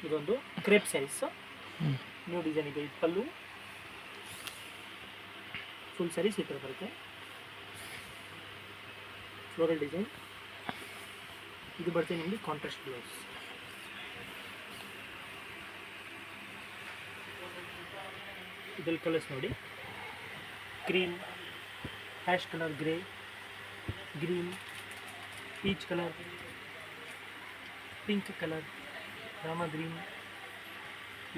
ಇದೊಂದು crepe saris, new design ಇದೆ. ಇದು ಪಲ್ಲು, ಫುಲ್ ಸ್ಯಾರೀಸ್ ಈ ಥರ ಬರುತ್ತೆ, ಫ್ಲೋರಲ್ ಡಿಸೈನ್. ಇದು ಬರ್ತದೆ ನಿಮಗೆ ಕಾಂಟ್ರಾಸ್ಟ್ ಬ್ಲೌಸ್. ಇದರಲ್ಲಿ ಕಲರ್ಸ್ ನೋಡಿ, cream, ash colour, grey, green, peach colour, pink colour, Rama green,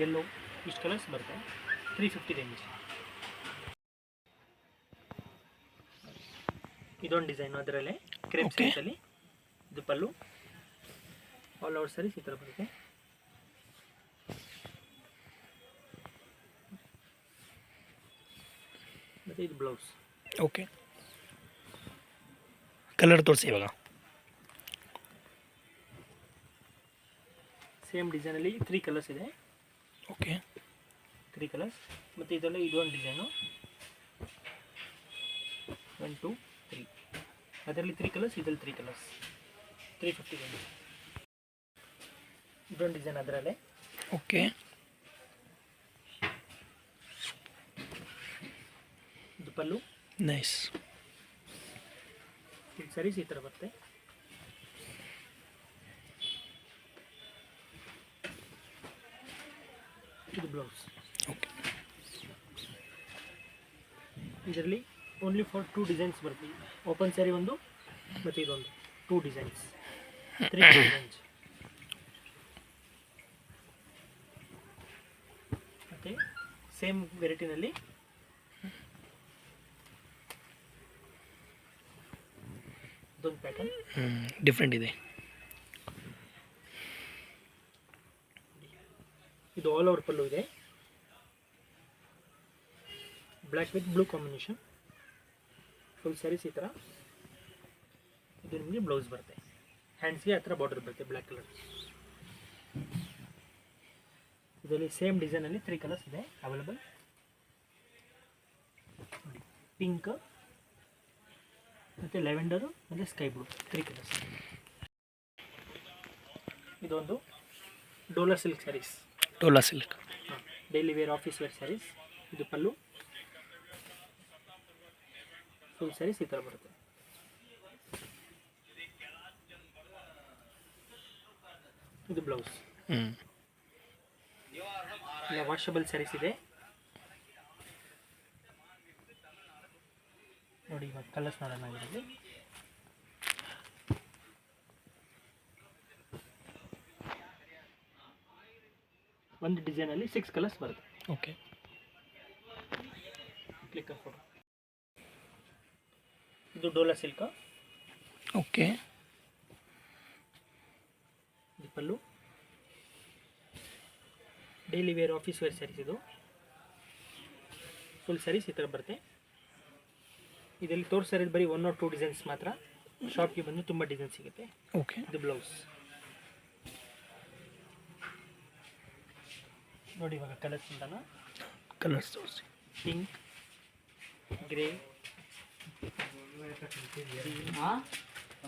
yellow, ಇಷ್ಟು ಕಲರ್ಸ್ ಬರ್ತವೆ. 350 ರೇಂಜ್. ಇದೊಂದು ಡಿಸೈನ್ ಅದರಲ್ಲೇ ಕ್ರೇಪ್ ಸ್ಯಾರೀಸಲ್ಲಿ. ಇದು ಪಲ್ಲು, ಆಲ್ ಓವರ್ ಸ್ಯಾರೀಸ್ ಈ ಥರ ಬರುತ್ತೆ. ಮತ್ತು ಇದು ಬ್ಲೌಸ್. ಓಕೆ, ಕಲರ್ ತೋರಿಸಿ ಇವಾಗ. ಸೇಮ್ ಡಿಸೈನಲ್ಲಿ 3 ಕಲರ್ಸ್ ಇದೆ. Okay, 3 colours. ಮತ್ತು ಇದರಲ್ಲಿ ಇದೊಂದು ಡಿಸೈನು 1 2 3. ಅದರಲ್ಲಿ 3 ಕಲರ್ಸ್, ಇದರಲ್ಲಿ 3 ಕಲರ್ಸ್. 350 ರೇಂಜ್. ಇದೊಂದು ಡಿಸೈನ್ ಅದರಲ್ಲೇ. ಓಕೆ, ಇದು ಪಲ್ಲು, ನೈಸ್. ಫುಲ್ ಸ್ಯಾರೀಸ್ ಈ ಥರ ಬರುತ್ತೆ. ಇದು ಬ್ಲೌಸ್. ಓಕೆ, ಇದರಲ್ಲಿ ಓನ್ಲಿ ಫಾರ್ 2 ಡಿಸೈನ್ಸ್ ಬರ್ತೀವಿ. ಓಪನ್ ಸ್ಯಾರಿ ಒಂದು ಮತ್ತು ಇದೊಂದು 2 ಡಿಸೈನ್ಸ್. 3 ಡಿಸೈನ್ಸ್. ಮತ್ತು ಸೇಮ್ ವೆರೈಟಿನಲ್ಲಿ ಇದೊಂದು ಪ್ಯಾಟರ್ನ್ ಡಿಫ್ರೆಂಟ್ ಇದೆ. ಇದು ಆಲ್ ಓವರ್ ಪಲ್ಲು ಇದೆ, black with blue combination. Full saris ಈ ಥರ. ಇದು ನಿಮಗೆ ಬ್ಲೌಸ್ ಬರುತ್ತೆ. ಹ್ಯಾಂಡ್ಸ್ಗೆ ಆ ಥರ ಬಾರ್ಡರ್ ಬರುತ್ತೆ ಬ್ಲ್ಯಾಕ್ ಕಲರ್. ಇದರಲ್ಲಿ ಸೇಮ್ ಡಿಸೈನಲ್ಲಿ 3 ಕಲರ್ಸ್ ಇದೆ ಅವೈಲೇಬಲ್. ಪಿಂಕ್ ಮತ್ತು ಲೆವೆಂಡರು ಮತ್ತು ಸ್ಕೈ ಬ್ಲೂ, 3 ಕಲರ್ಸ್. ಇದೊಂದು dola silk saris. Dola silk, daily wear, office wear saris. ಇದು ಪಲ್ಲು, ಫುಲ್ ಸ್ಯಾರೀಸ್ ಈ ಥರ ಬರುತ್ತೆ. ಇದು ಬ್ಲೌಸ್. ಇಲ್ಲ ವಾಷಬಲ್ ಸ್ಯಾರೀಸ್ ಇದೆ ನೋಡಿ. ಇವಾಗ ಕಲರ್ಸ್ ನೋಡೋಣ. ಇದರಲ್ಲಿ ಒಂದು ಡಿಸೈನಲ್ಲಿ 6 ಕಲರ್ಸ್ ಬರುತ್ತೆ. Okay, click photo. ಇದು ಡೋಲಾ ಸಿಲ್ಕ್. ಓಕೆ, ಇದು pallu, daily wear, office wear saris. ಇದು ಫುಲ್ ಸ್ಯಾರೀಸ್ ಈ ಥರ ಬರುತ್ತೆ. ಇದರಲ್ಲಿ ತೋರಿಸಿರೋದು ಬರೀ 1 or 2 ಡಿಸೈನ್ಸ್ ಮಾತ್ರ. ಶಾಪ್ಗೆ ಬಂದು ತುಂಬ ಡಿಸೈನ್ ಸಿಗುತ್ತೆ. ಓಕೆ, ಇದು ಬ್ಲೌಸ್ ನೋಡಿ. ಇವಾಗ ಕಲರ್ಸ್ ಅಂತಾನ, ಕಲರ್ಸ್ ತೋರಿಸಿ. ಪಿಂಕ್, ಗ್ರೇ,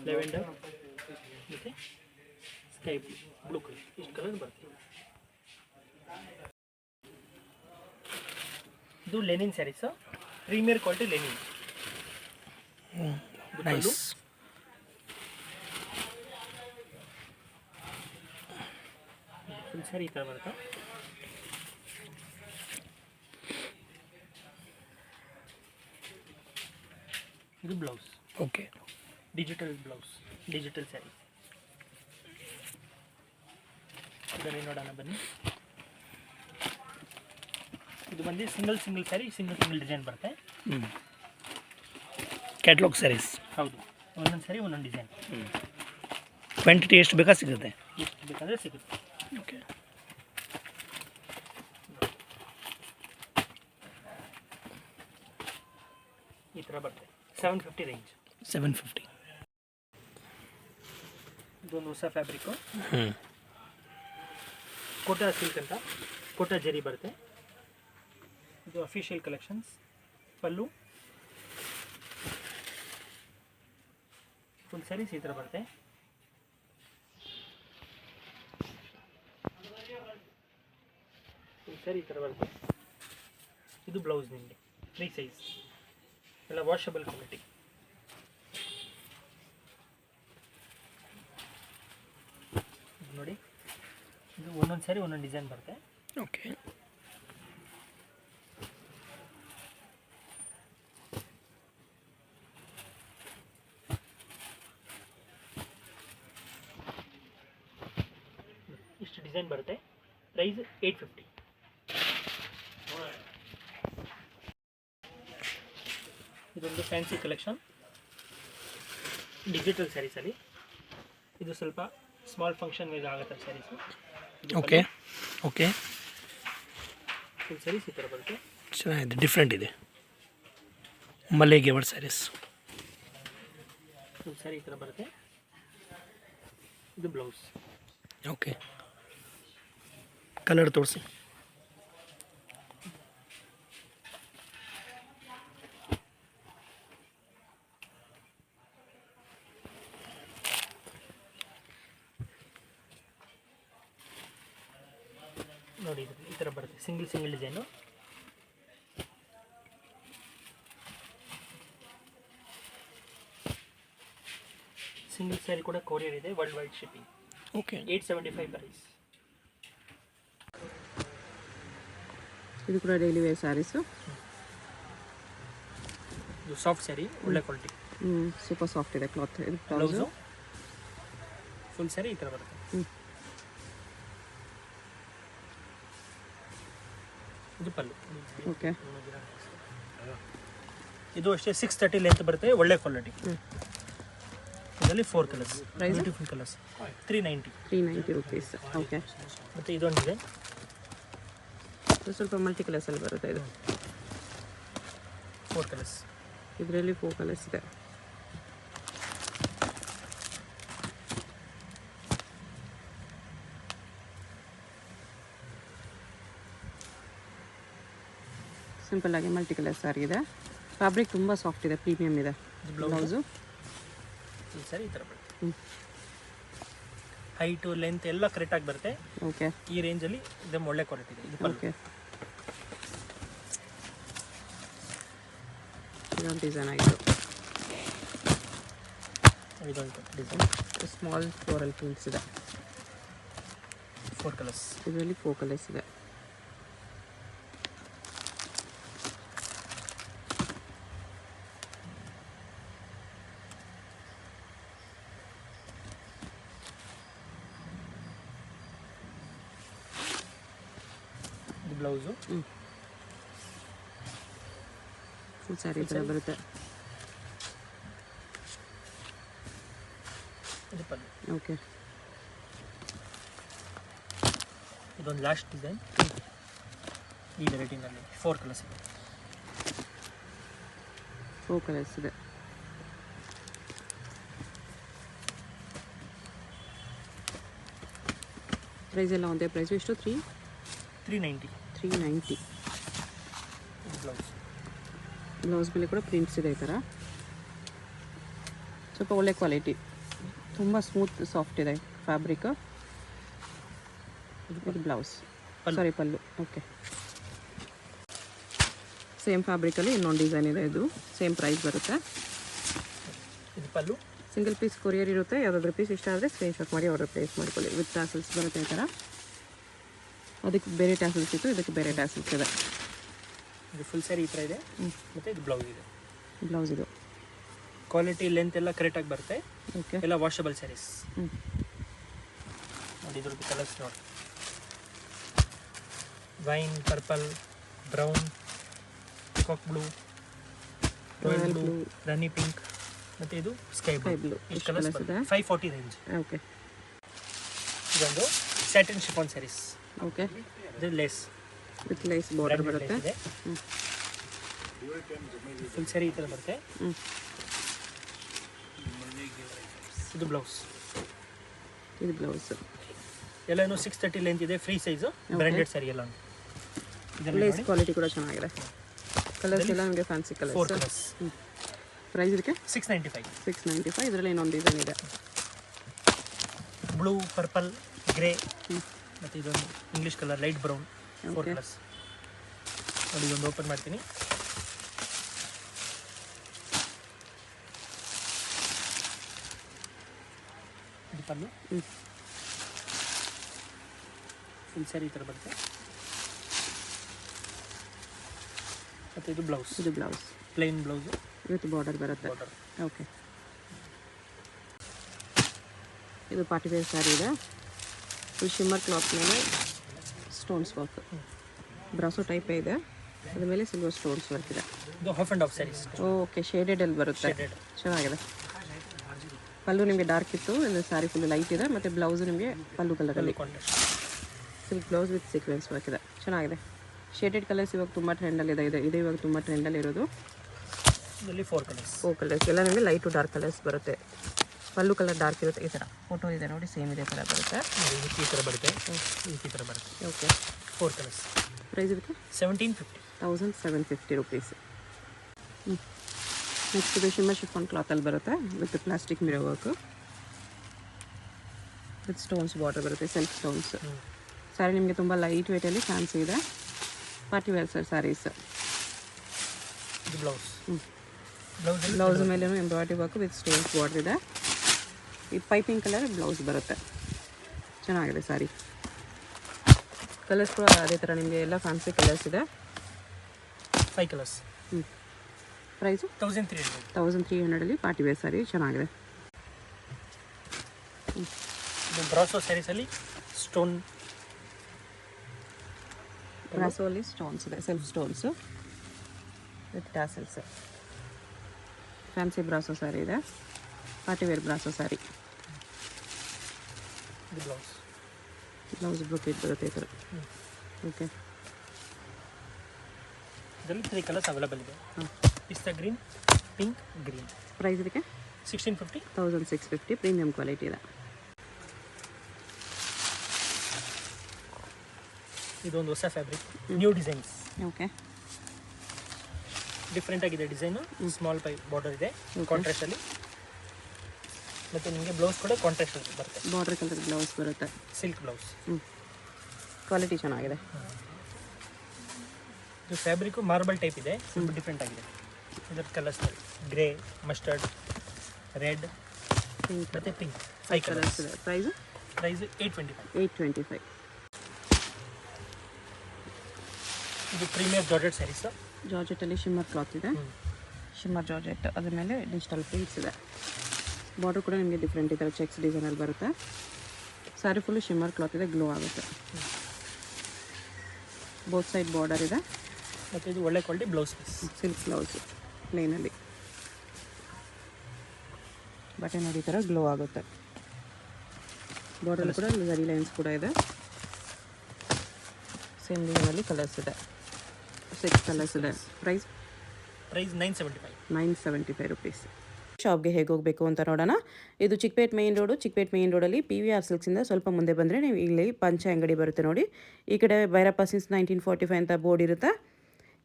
ಲೆವೆಂಡರ್ ಮತ್ತು ಸ್ಕೈ ಬ್ಲೂ ಕಲರ್, ಇಷ್ಟು ಕಲರ್ ಬರ್ತದೆ. ಇದು linen saris, premier quality linen. Nice. Full sari ಈ ಥರ ಬರುತ್ತೆ. ಇದು blouse. Okay, digital blouse, digital sari. ಇದರಲ್ಲಿ ನೋಡೋಣ ಬನ್ನಿ. ಇದು ಬಂದು ಸಿಂಗಲ್ ಸ್ಯಾರಿ, ಸಿಂಗಲ್ ಡಿಸೈನ್ ಬರುತ್ತೆ. ಕ್ಯಾಟ್ಲಾಗ್ ಸ್ಯಾರೀಸ್. ಹೌದು, ಒಂದೊಂದು ಸ್ಯಾರಿ ಒಂದೊಂದು ಡಿಸೈನ್. ಕ್ವಾಂಟಿಟಿ ಎಷ್ಟು ಬೇಕಾ ಸಿಗುತ್ತೆ? ಎಷ್ಟು ಬೇಕಾದರೆ ಸಿಗುತ್ತೆ. ಓಕೆ, ಈ ಥರ ಬರ್ತದೆ. 750 ರೇಂಜ್. 750. ಇದೊಂದು ಹೊಸ ಫ್ಯಾಬ್ರಿಕ್ಕು, ಕೋಟಾ ಸಿಲ್ಕ್ ಅಂತ, ಕೋಟಾ ಜರಿ ಬರುತ್ತೆ. ಇದು ಅಫಿಷಿಯಲ್ ಕಲೆಕ್ಷನ್ಸ್. ಪಲ್ಲು, ಫುಲ್ ಸ್ಯಾರೀಸ್ ಈ ಥರ ಬರುತ್ತೆ. ಸರಿ ಈ ಥರ ಬರುತ್ತೆ. ಇದು ಬ್ಲೌಸ್ ನಿಮಗೆ ಫ್ರೀ ಸೈಜ್, ಎಲ್ಲ ವಾಷಬಲ್ ಕ್ವಾಲಿಟಿ. ನೋಡಿ, ಇದು ಒಂದೊಂದು ಸಾರಿ ಒಂದೊಂದು ಡಿಸೈನ್ ಬರುತ್ತೆ. ಓಕೆ. ಇಷ್ಟು ಡಿಸೈನ್ ಬರುತ್ತೆ. ಪ್ರೈಸ್ 850. ಇದೊಂದು ಫ್ಯಾನ್ಸಿ ಕಲೆಕ್ಷನ್ ಡಿಜಿಟಲ್ ಸ್ಯಾರೀಸಲ್ಲಿ. ಇದು ಸ್ವಲ್ಪ ಸ್ಮಾಲ್ ಫಂಕ್ಷನ್ ವೇರ್ ಆಗುತ್ತೆ saris. Okay okay. Full saris ಈ ಥರ ಬರುತ್ತೆ. ಚೆನ್ನಾಗಿದೆ, ಡಿಫ್ರೆಂಟ್ ಇದೆ. ಮಲ್ಲಿಗೆ ವರ್ಡ್ ಸ್ಯಾರೀಸ್. ಫುಲ್ ಸ್ಯಾರಿ ಈ ಥರ ಬರುತ್ತೆ. ಇದು ಬ್ಲೌಸ್. ಓಕೆ. ಕಲರ್ ತೋರಿಸಿ. ನೋಡಿ, ಈ ಥರ ಬರುತ್ತೆ. Single design. ಸಿಂಗಲ್ ಸ್ಯಾರಿ ಕೂಡ ಕೊರಿಯರ್ ಇದೆ, world wide shipping. Okay. 875 price. ಇದು ಕೂಡ ಡೈಲಿ ವೇರ್ ಸ್ಯಾರೀಸು. ಇದು ಸಾಫ್ಟ್ ಸ್ಯಾರಿ, ಒಳ್ಳೆ ಕ್ವಾಲಿಟಿ. ಸೂಪರ್ ಸಾಫ್ಟ್ ಇದೆ ಕ್ಲಾತ್. ಇದು ಬ್ಲೌಸು ಬ್ಲೌಸು. ಫುಲ್ ಸ್ಯಾರಿ ಈ ಥರ ಬರುತ್ತೆ. ಇದು ಪಲ್ಲು. ಓಕೆ. ಇದು ಅಷ್ಟೇ 630 ಲೆಂತ್ ಬರುತ್ತೆ, ಒಳ್ಳೆ ಕ್ವಾಲಿಟಿ. ಇದರಲ್ಲಿ 4 colours, beautiful colours. 390. 390 rupees. Okay. ಮತ್ತು ಇದೊಂದು ಡಿಸೈನ್, ಸ್ವಲ್ಪ ಮಲ್ಟಿ ಕಲರ್ಸಲ್ಲಿ ಬರುತ್ತೆ. ಇದು 4 ಕಲರ್ಸ್. ಇದರಲ್ಲಿ 4 ಕಲರ್ಸ್ ಇದೆ. ಸಿಂಪಲ್ ಆಗಿ ಮಲ್ಟಿ ಕಲರ್ ಸ್ಯಾರಿ ಇದೆ. ಫ್ಯಾಬ್ರಿಕ್ ತುಂಬ ಸಾಫ್ಟ್ ಇದೆ, ಪ್ರೀಮಿಯಮ್ ಇದೆ. ಬ್ಲೌಸು ಸರಿ ಈ ಥರ ಬರುತ್ತೆ. ಹೈಟು ಲೆಂತ್ ಎಲ್ಲ ಕರೆಕ್ಟಾಗಿ ಬರುತ್ತೆ. ಓಕೆ. ಈ ರೇಂಜಲ್ಲಿ ಇದನ್ನು ಒಳ್ಳೆ ಕ್ವಾಲಿಟಿ ಇದೆ. ಇದು ಓಕೆ. ಇದೊಂದು ಡಿಸೈನ್ ಆಗಿತ್ತು. ಇದೊಂದು ಡಿಸೈನ್, ಸ್ಮಾಲ್ ಫ್ಲೋರಲ್ ಪ್ರಿಂಟ್ಸ್ ಇದೆ. 4 ಕಲರ್ಸ್. ಇದರಲ್ಲಿ 4 ಕಲರ್ಸ್ ಇದೆ. ಇದು ಬ್ಲೌಸು. ಫುಲ್ ಸ್ಯಾರಿ ಥರ ಬರುತ್ತೆ. ಇದು ಪಲ್ಲು. ಓಕೆ. ಇದೊಂದು ಲಾಸ್ಟ್ ಡಿಸೈನ್ ಈ ವೆರೈಟಿನಲ್ಲಿ 4 ಕಲರ್ಸ್ ಇದೆ. 4 ಕಲರ್ಸ್ ಇದೆ. ಪ್ರೈಸ್ ಎಲ್ಲ ಒಂದೇ ಪ್ರೈಸು. ಎಷ್ಟು? 390. 390. ಇದು ಬ್ಲೌಸ್. ಬ್ಲೌಸ್ ಮೇಲೆ ಕೂಡ ಪ್ರಿಂಟ್ಸ್ ಇದೆ ಈ ಥರ. ಸ್ವಲ್ಪ ಒಳ್ಳೆ ಕ್ವಾಲಿಟಿ, ತುಂಬ ಸ್ಮೂತ್ ಸಾಫ್ಟ್ ಇದೆ ಫ್ಯಾಬ್ರಿಕ್. ಇದು ಬ್ಲೌಸ್, ಸಾರಿ ಪಲ್ಲು. ಓಕೆ. ಸೇಮ್ ಫ್ಯಾಬ್ರಿಕಲ್ಲಿ ಇನ್ನೊಂದು ಡಿಸೈನ್ ಇದೆ. ಇದು ಸೇಮ್ ಪ್ರೈಸ್ ಬರುತ್ತೆ. ಇದು ಪಲ್ಲು. ಸಿಂಗಲ್ ಪೀಸ್ ಕೊರಿಯರ್ ಇರುತ್ತೆ. ಯಾವುದಾದ್ರೂ ಪೀಸ್ ಇಷ್ಟ ಆದರೆ ಸ್ಕ್ರೀನ್ಶಾಟ್ ಮಾಡಿ ಆರ್ಡರ್ ಪ್ಲೇಸ್ ಮಾಡ್ಕೊಳ್ಳಿ. ವಿತ್ ಟ್ಯಾಸಲ್ಸ್ ಬರುತ್ತೆ ಈ ಥರ. ಅದಕ್ಕೆ ಬೇರೆ ಟ್ಯಾಸಲ್ಸ್ ಇತ್ತು, ಇದಕ್ಕೆ ಬೇರೆ ಟ್ಯಾಸಲ್ಸ್ ಇದೆ. ಇದು ಫುಲ್ ಸ್ಯಾರಿ ಈ ಥರ ಇದೆ. ಮತ್ತು ಇದು ಬ್ಲೌಸ್ ಇದೆ. ಬ್ಲೌಸ್ ಇದು ಕ್ವಾಲಿಟಿ ಲೆಂತ್ ಎಲ್ಲ ಕರೆಕ್ಟಾಗಿ ಬರುತ್ತೆ. ಓಕೆ. ಎಲ್ಲ ವಾಷಬಲ್ ಸ್ಯಾರೀಸ್. ನೋಡಿ, ಇದ್ರದ್ದು ಕಲರ್ಸ್ ನೋಡಿ. Wine, purple, brown, peacock blue, royal blue, rani pink, ಮತ್ತು ಇದು ಸ್ಕೈ ಬ್ಲೂ. ಇಷ್ಟು ಕಲರ್ಸ್ ಇದೆ. 540 ರೇಂಜ್. ಓಕೆ. ಇದೊಂದು ಸ್ಯಾಟಿನ್ ಶಿಫಾನ್ ಸ್ಯಾರೀಸ್. ಓಕೆ. ಇದು ಲೇಸ್ ವಿತ್ ಲೇಸ್ ಬಾರ್ಡರ್ ಬರುತ್ತೆ. ಫುಲ್ ಸ್ಯಾರಿ ಈ ಥರ ಬರುತ್ತೆ. ಇದು ಬ್ಲೌಸ್. ಇದು ಬ್ಲೌಸ್. ಎಲ್ಲನೂ 630 ಲೆಂತ್ ಇದೆ, ಫ್ರೀ ಸೈಜು, ಬ್ರ್ಯಾಂಡೆಡ್ ಸ್ಯಾರಿ ಎಲ್ಲ. ಲೇಸ್ ಕ್ವಾಲಿಟಿ ಕೂಡ ಚೆನ್ನಾಗಿದೆ. ಕಲರ್ಸ್ ಎಲ್ಲ ನಮಗೆ ಫ್ಯಾನ್ಸಿ 4 ಕಲರ್ಸ್. ಕಲರ್ಸ್. ಪ್ರೈಸ್ ಇದಕ್ಕೆ 695. 695. ಇದರಲ್ಲಿ ಇನ್ನೊಂದು ಡಿಸೈನ್ ಇದೆ. ಬ್ಲೂ, ಪರ್ಪಲ್, ಗ್ರೇ, ಮತ್ತು ಇದೊಂದು English colour light brown. 4 colours ನೋಡಿ. ಇದೊಂದು ಓಪನ್ ಮಾಡ್ತೀನಿ. ಇದು ಪಲ್ಲು ಫುಲ್ ಸ್ಯಾರಿ ಈ ಥರ ಬರುತ್ತೆ. ಮತ್ತು ಇದು ಬ್ಲೌಸ್. ಇದು blouse, plain blouse with border ಬರುತ್ತೆ. ಬಾರ್ಡರ್. ಓಕೆ, ಇದು ಪಾರ್ಟಿ ವೇರ್ ಸ್ಯಾರಿ ಇದೆ. ಫುಲ್ ಶಿಮ್ಮರ್ ಕ್ಲಾತ್ ಮೇಲೆ ಸ್ಟೋನ್ಸ್ ವರ್ಕ್, ಬ್ರಾಸೋ ಟೈಪೇ ಇದೆ. ಅದ್ರ ಮೇಲೆ ಸಿಲ್ವರ್ ಸ್ಟೋನ್ಸ್ ವರ್ಕ್ ಇದೆ. ಇದು half and half sarees. Okay, ಶೇಡೆಡಲ್ಲಿ ಬರುತ್ತೆ. ಚೆನ್ನಾಗಿದೆ. ಪಲ್ಲು ನಿಮಗೆ ಡಾರ್ಕ್ ಇತ್ತು, ಇದು ಸ್ಯಾರಿ ಫುಲ್ ಲೈಟ್ ಇದೆ. ಮತ್ತು ಬ್ಲೌಸು ನಿಮಗೆ ಪಲ್ಲು ಕಲರಲ್ಲಿ silk blouse with sequence work ಇದೆ. ಚೆನ್ನಾಗಿದೆ. ಶೇಡೆಡ್ ಕಲರ್ಸ್ ಇವಾಗ ತುಂಬ ಟ್ರೆಂಡಲ್ಲಿದೆ. ಇದು ಇವಾಗ ತುಂಬ ಟ್ರೆಂಡಲ್ಲಿ ಇರೋದು. ಇದರಲ್ಲಿ 4 ಕಲರ್ಸ್. 4 ಕಲರ್ಸ್ ಎಲ್ಲ ನಿಮಗೆ ಲೈಟು ಡಾರ್ಕ್ ಕಲರ್ಸ್ ಬರುತ್ತೆ. ಪಲ್ಲು ಕಲರ್ ಡಾರ್ಕ್ ಇರುತ್ತೆ. ಈ ಥರ ಫೋಟೋ ಇದೆ ನೋಡಿ, ಸೇಮ್ ಇದೇ ಥರ ಬರುತ್ತೆ. ಈ ಥರ ಬರುತ್ತೆ, ಈ ಥರ ಬರುತ್ತೆ. Okay, 4 colours. ಪ್ರೈಸ್ ಇದಕ್ಕೆ 1750. 1750 ರುಪೀಸ್. ನೆಕ್ಸ್ಟ್ ಇದು ಶಿಮ್ಮರ್ ಶಿಫಾನ್ ಕ್ಲಾತಲ್ಲಿ ಬರುತ್ತೆ with plastic mirror work with stones border ಬರುತ್ತೆ, ಸೆಲ್ಫ್ ಸ್ಟೋನ್ಸ್. ಸ್ಯಾರಿ ನಿಮಗೆ ತುಂಬ ಲೈಟ್ ವೇಟಲ್ಲಿ ಫ್ಯಾನ್ಸಿ ಇದೆ. Party wear saris. ಇದು ಬ್ಲೌಸ್. ಬ್ಲೌಸ್ ಮೇಲೂ embroidery work with stones border ಇದೆ. ಈ ಪೈಪಿಂಗ್ ಕಲರ್ ಬ್ಲೌಸ್ ಬರುತ್ತೆ. ಚೆನ್ನಾಗಿದೆ ಸ್ಯಾರಿ. ಕಲರ್ಸ್ ಕೂಡ ಅದೇ ಥರ ನಿಮಗೆ ಎಲ್ಲ ಫ್ಯಾನ್ಸಿ ಕಲರ್ಸ್ ಇದೆ. 5 ಕಲರ್ಸ್. ಪ್ರೈಸು 1300. 1300ಅಲ್ಲಿ ಪಾರ್ಟಿ ವೇರ್ ಸ್ಯಾರಿ ಚೆನ್ನಾಗಿದೆ. ಇದು ಬ್ರಾಸೋ ಸ್ಯಾರೀಸಲ್ಲಿ ಸ್ಟೋನ್, ಬ್ರಾಸೋಲ್ಲಿ ಸ್ಟೋನ್ಸ್ ಇದೆ, self stones with tassels. Fancy brasso sari ಇದೆ. Party wear brasso sari. ಇದು ಬ್ಲೌಸ್. ಬ್ಲೌಸ್ ಬ್ರೊಕೇಟ್ ಬರುತ್ತೆ ಈ ಥರ. ಓಕೆ, ಇದರಲ್ಲಿ 3 ಕಲರ್ಸ್ ಅವೈಲೇಬಲ್ ಇದೆ. ಪಿಸ್ತಾ ಗ್ರೀನ್, ಪಿಂಕ್, ಗ್ರೀನ್. ಪ್ರೈಸ್ ಇದಕ್ಕೆ 1650. 1650. ಪ್ರೀಮಿಯಂ ಕ್ವಾಲಿಟಿ ಇದೆ. ಇದೊಂದು ಹೊಸ fabric, new designs. Okay, different ಆಗಿದೆ ಡಿಸೈನು. ಸ್ಮಾಲ್ ಪೈ ಬಾರ್ಡರ್ ಇದೆ ಕಾಂಟ್ರಾಸ್ಟಲ್ಲಿ. ಮತ್ತು ನಿಮಗೆ ಬ್ಲೌಸ್ ಕೂಡ ಕಾಂಟ್ರಾಸ್ಟ್ ಬರುತ್ತೆ. ಬಾರ್ಡರ್ ಕಲರ್ ಬ್ಲೌಸ್ ಬರುತ್ತೆ, ಸಿಲ್ಕ್ ಬ್ಲೌಸ್. ಕ್ವಾಲಿಟಿ ಚೆನ್ನಾಗಿದೆ. ಇದು ಫ್ಯಾಬ್ರಿಕ್ಕು ಮಾರ್ಬಲ್ ಟೈಪ್ ಇದೆ, ಸ್ವಲ್ಪ ಡಿಫ್ರೆಂಟ್ ಆಗಿದೆ. ಇದರ ಕಲರ್ಸ್ ಗ್ರೇ, ಮಸ್ಟರ್ಡ್, ರೆಡ್ ಮತ್ತು ಪಿಂಕ್. 5 ಕಲರ್ಸ್ ಇದೆ. Price price 825. 825. ಇದು ಪ್ರೀಮಿಯರ್ ಜಾರ್ಜೆಟ್ ಸ್ಯಾರೀಸ್. ಜಾರ್ಜೆಟಲ್ಲಿ ಶಿಮ್ಮರ್ ಕ್ಲಾತ್ ಇದೆ. ಶಿಮ್ಮರ್ ಜಾರ್ಜೆಟ್, ಅದ್ರ ಮೇಲೆ ಡಿಜಿಟಲ್ ಪ್ರಿಂಟ್ಸ್ ಇದೆ. ಬಾರ್ಡರ್ ಕೂಡ ನಿಮಗೆ ಡಿಫ್ರೆಂಟ್ ಈ ಥರ ಚೆಕ್ಸ್ ಡಿಸೈನಲ್ಲಿ ಬರುತ್ತೆ. ಸ್ಯಾರಿ ಫುಲ್ಲು ಶಿಮ್ಮರ್ ಕ್ಲಾತ್ ಇದೆ, ಗ್ಲೋ ಆಗುತ್ತೆ. ಬೋತ್ ಸೈಡ್ ಬಾರ್ಡರ್ ಇದೆ. ಮತ್ತು ಇದು ಒಳ್ಳೆ quality blouse piece. Silk blouse ಪ್ಲೇನಲ್ಲಿ. ಬಟ್ಟೆ ನೋಡಿ ಈ ಥರ ಗ್ಲೋ ಆಗುತ್ತೆ. ಬಾರ್ಡರ್ ಕೂಡ ಝರಿ ಲೈನ್ಸ್ ಕೂಡ ಇದೆ. ಸೇಮ್ ಡಿಸೈನಲ್ಲಿ ಕಲರ್ಸ್ ಇದೆ. 6 ಕಲರ್ಸ್ ಇದೆ. ಪ್ರೈಸ್ 975. 975 ರುಪೀಸ್. ಶಾಪ್ಗೆ ಹೇಗೆ ಹೋಗಬೇಕು ಅಂತ ನೋಡೋಣ. ಇದು Chickpet main road. Chickpet main ರೋಡಲ್ಲಿ PVR ಸಿಲ್ಕ್ಸಿಂದ ಸ್ವಲ್ಪ ಮುಂದೆ ಬಂದರೆ ನೀವು ಇಲ್ಲಿ ಪಂಚೆ ಅಂಗಡಿ ಬರುತ್ತೆ ನೋಡಿ. ಈ ಕಡೆ ಭೈರಪ್ಪ ಸಿನ್ಸ್ 1945 ಅಂತ ಬೋರ್ಡ್ ಇರುತ್ತೆ.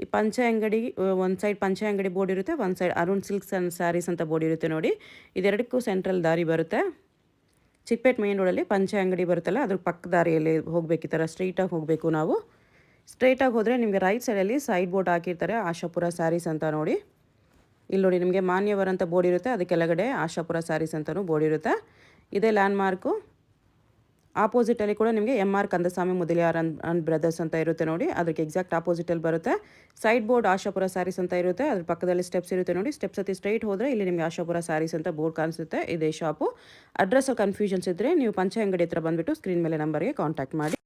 ಈ ಪಂಚೆ ಅಂಗಡಿ ಒಂದು ಸೈಡ್ ಪಂಚೆ ಅಂಗಡಿ ಬೋರ್ಡ್ ಇರುತ್ತೆ, ಒಂದು side Arun silks and saris ಅಂತ ಬೋರ್ಡ್ ಇರುತ್ತೆ ನೋಡಿ. ಇದೆರಡಕ್ಕೂ ಸೆಂಟ್ರಲ್ ದಾರಿ ಬರುತ್ತೆ. ಚಿಕ್ಕಪೇಟ್ ಮೇನ್ ರೋಡಲ್ಲಿ ಪಂಚೆ ಅಂಗಡಿ ಬರುತ್ತಲ್ಲ, ಅದ್ರ ಪಕ್ಕ ದಾರಿಯಲ್ಲಿ ಹೋಗಬೇಕು. ಈ ಥರ ಸ್ಟ್ರೈಟಾಗಿ ಹೋಗಬೇಕು ನಾವು. ಸ್ಟ್ರೈಟಾಗಿ ಹೋದರೆ ನಿಮಗೆ ರೈಟ್ ಸೈಡಲ್ಲಿ ಸೈಡ್ ಬೋರ್ಡ್ ಹಾಕಿರ್ತಾರೆ, ಆಶಾಪುರ ಸ್ಯಾರೀಸ್ ಅಂತ ನೋಡಿ. ಇಲ್ಲಿ ನೋಡಿ ನಿಮಗೆ ಮಾನ್ಯವರ್ ಅಂತ ಬೋರ್ಡ್ ಇರುತ್ತೆ, ಅದು ಕೆಳಗಡೆ ಆಶಾಪುರ ಸ್ಯಾರೀಸ್ ಅಂತಲೂ ಬೋರ್ಡ್ ಇರುತ್ತೆ. ಇದೇ ಲ್ಯಾಂಡ್ ಮಾರ್ಕು. ಆಪೋಸಿಟಲ್ಲಿ ಕೂಡ ನಿಮಗೆ MR Kandaswamy Mudaliar and brothers ಅಂತ ಇರುತ್ತೆ ನೋಡಿ, ಅದಕ್ಕೆ ಎಕ್ಸಾಕ್ಟ್ ಆಪೋಸಿಟಲ್ಲಿ ಬರುತ್ತೆ. ಸೈಡ್ ಬೋರ್ಡ್ ಆಶಾಪುರ ಸ್ಯಾರೀಸ್ ಅಂತ ಇರುತ್ತೆ, ಅದ್ರ ಪಕ್ಕದಲ್ಲಿ ಸ್ಟೆಪ್ಸ್ ಇರುತ್ತೆ ನೋಡಿ. ಸ್ಟೆಪ್ಸ್ ಹತ್ತಿ ಸ್ಟ್ರೈಟ್ ಹೋದರೆ ಇಲ್ಲಿ ನಿಮಗೆ ಆಶಾಪುರ ಸ್ಯಾರೀಸ್ ಅಂತ ಬೋರ್ಡ್ ಕಾಣಿಸುತ್ತೆ. ಇದೇ ಶಾಪು. ಅಡ್ರೆಸ್ಸಲ್ಲಿ ಕನ್ಫ್ಯೂಷನ್ಸ್ ಇದ್ದರೆ ನೀವು ಪಂಚೆ ಅಂಗಡಿ ಹತ್ರ ಬಂದುಬಿಟ್ಟು ಸ್ಕ್ರೀನ್ ಮೇಲೆ ನಂಬರ್ಗೆ ಕಾಂಟ್ಯಾಕ್ಟ್ ಮಾಡಿ.